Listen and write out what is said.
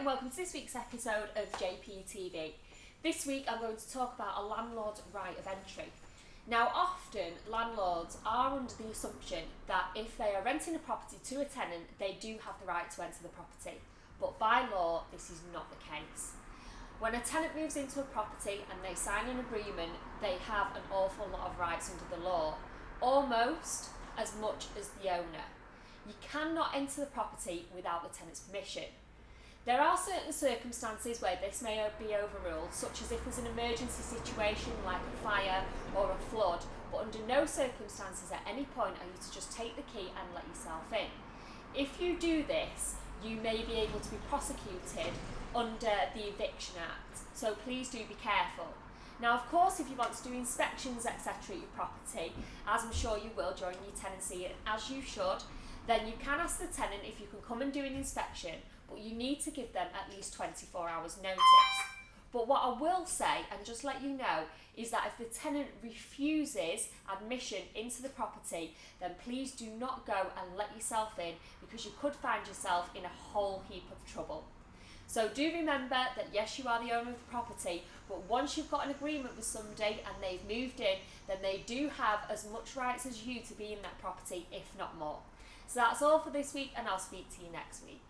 and welcome to this week's episode of JPTV. This week I'm going to talk about a landlord's right of entry. Now, often landlords are under the assumption that if they are renting a property to a tenant, they do have the right to enter the property. But by law, this is not the case. When a tenant moves into a property and they sign an agreement, they have an awful lot of rights under the law, almost as much as the owner. You cannot enter the property without the tenant's permission. There are certain circumstances where this may be overruled, such as if there's an emergency situation like a fire or a flood, but under no circumstances at any point are you to just take the key and let yourself in. If you do this, you may be able to be prosecuted under the Eviction Act, so please do be careful. Now, of course, if you want to do inspections, etc. at your property, as I'm sure you will during your tenancy, and as you should, then you can ask the tenant if you can come and do an inspection, but you need to give them at least 24 hours notice. But what I will say, and just let you know, is that if the tenant refuses admission into the property, then please do not go and let yourself in, because you could find yourself in a whole heap of trouble. So do remember that yes, you are the owner of the property, but once you've got an agreement with somebody and they've moved in, then they do have as much rights as you to be in that property, if not more. So that's all for this week, and I'll speak to you next week.